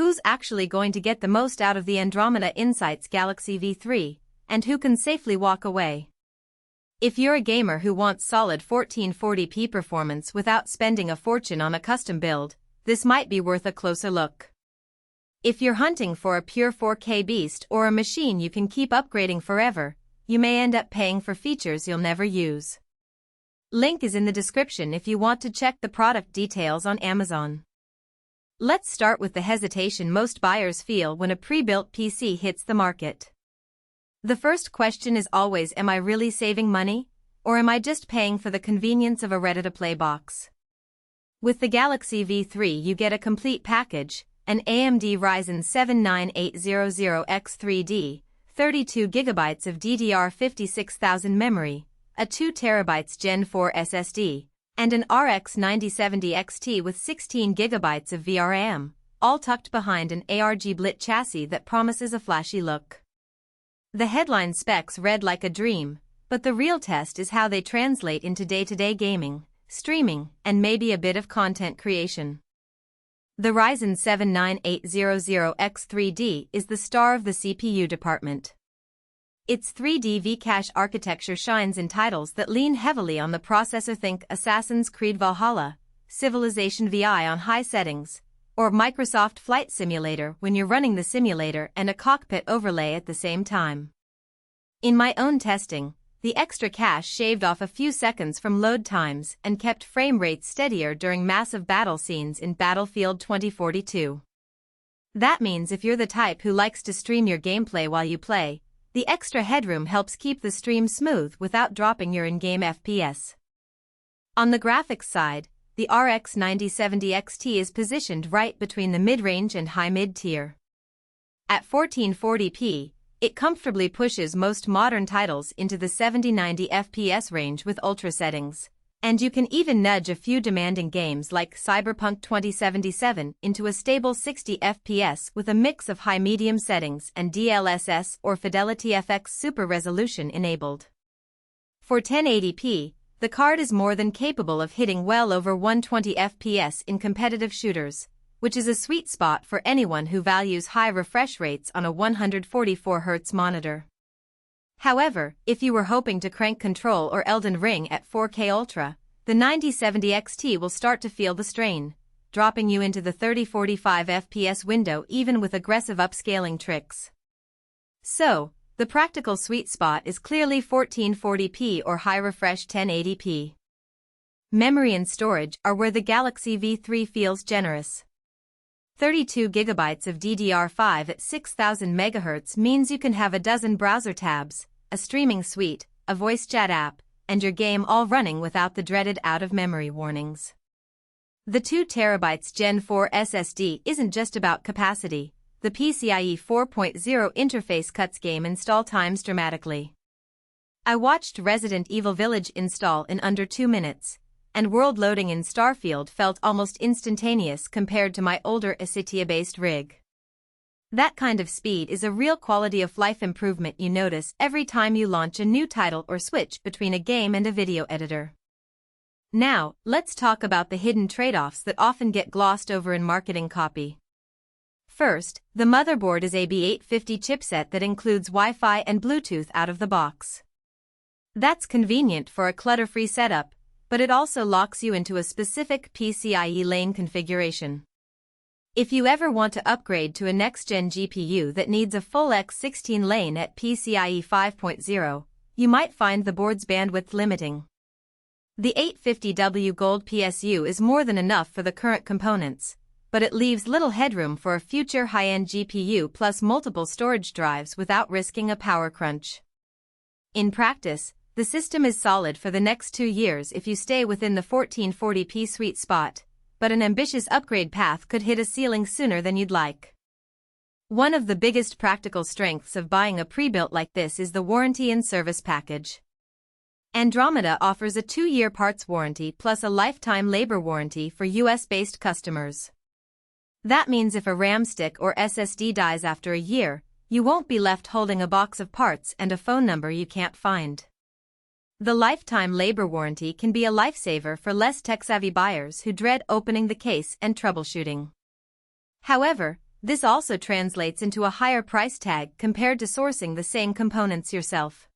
Who's actually going to get the most out of the Andromeda Insights Galaxy V3, and who can safely walk away? If you're a gamer who wants solid 1440p performance without spending a fortune on a custom build, this might be worth a closer look. If you're hunting for a pure 4K beast or a machine you can keep upgrading forever, you may end up paying for features you'll never use. Link is in the description if you want to check the product details on Amazon. Let's start with the hesitation most buyers feel when a pre-built PC hits the market. The first question is always, am I really saving money, or am I just paying for the convenience of a ready-to-play box? With the Galaxy V3 you get a complete package, an AMD Ryzen 7 9800X3D, 32GB of DDR5 6000 memory, a 2TB Gen4 SSD, and an RX 9070 XT with 16GB of VRAM, all tucked behind an ARGB chassis that promises a flashy look. The headline specs read like a dream, but the real test is how they translate into day-to-day gaming, streaming, and maybe a bit of content creation. The Ryzen 7 9800X3D is the star of the CPU department. Its 3D V-cache architecture shines in titles that lean heavily on the processor. Think Assassin's Creed Valhalla, Civilization VI on high settings, or Microsoft Flight Simulator when you're running the simulator and a cockpit overlay at the same time. In my own testing, the extra cache shaved off a few seconds from load times and kept frame rates steadier during massive battle scenes in Battlefield 2042. That means if you're the type who likes to stream your gameplay while you play, the extra headroom helps keep the stream smooth without dropping your in-game FPS. On the graphics side, the RX 9070 XT is positioned right between the mid-range and high-mid tier. At 1440p, it comfortably pushes most modern titles into the 70-90 FPS range with ultra settings, and you can even nudge a few demanding games like Cyberpunk 2077 into a stable 60 FPS with a mix of high-medium settings and DLSS or Fidelity FX Super Resolution enabled. For 1080p, the card is more than capable of hitting well over 120 FPS in competitive shooters, which is a sweet spot for anyone who values high refresh rates on a 144Hz monitor. However, if you were hoping to crank Control or Elden Ring at 4K Ultra, the 9070 XT will start to feel the strain, dropping you into the 30-45 FPS window even with aggressive upscaling tricks. So, the practical sweet spot is clearly 1440p or high-refresh 1080p. Memory and storage are where the Galaxy V3 feels generous. 32GB of DDR5 at 6000 MHz means you can have a dozen browser tabs, a streaming suite, a voice chat app, and your game all running without the dreaded out-of-memory warnings. The 2TB Gen4 SSD isn't just about capacity. The PCIe 4.0 interface cuts game install times dramatically. I watched Resident Evil Village install in under 2 minutes, and world loading in Starfield felt almost instantaneous compared to my older Acetia-based rig. That kind of speed is a real quality-of-life improvement you notice every time you launch a new title or switch between a game and a video editor. Now, let's talk about the hidden trade-offs that often get glossed over in marketing copy. First, the motherboard is a B850 chipset that includes Wi-Fi and Bluetooth out of the box. That's convenient for a clutter-free setup, but it also locks you into a specific PCIe lane configuration. If you ever want to upgrade to a next-gen GPU that needs a full X16 lane at PCIe 5.0, you might find the board's bandwidth limiting. The 850W Gold PSU is more than enough for the current components, but it leaves little headroom for a future high-end GPU plus multiple storage drives without risking a power crunch. In practice, the system is solid for the next 2 years if you stay within the 1440p sweet spot, but an ambitious upgrade path could hit a ceiling sooner than you'd like. One of the biggest practical strengths of buying a pre-built like this is the warranty and service package. Andromeda offers a 2-year parts warranty plus a lifetime labor warranty for US-based customers. That means if a RAM stick or SSD dies after a year, you won't be left holding a box of parts and a phone number you can't find. The lifetime labor warranty can be a lifesaver for less tech-savvy buyers who dread opening the case and troubleshooting. However, This also translates into a higher price tag compared to sourcing the same components yourself.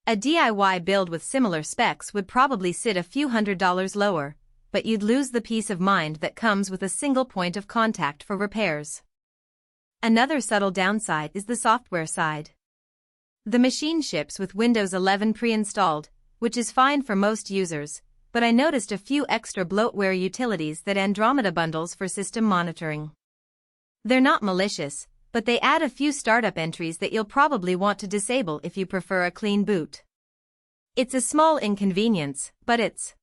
A DIY build with similar specs would probably sit a few $100s lower, but you'd lose the peace of mind that comes with a single point of contact for repairs. Another subtle downside is the software side. The machine ships with Windows 11 pre-installed, which is fine for most users, but I noticed a few extra bloatware utilities that Andromeda bundles for system monitoring. They're not malicious, but they add a few startup entries that you'll probably want to disable if you prefer a clean boot. It's a small inconvenience, but it's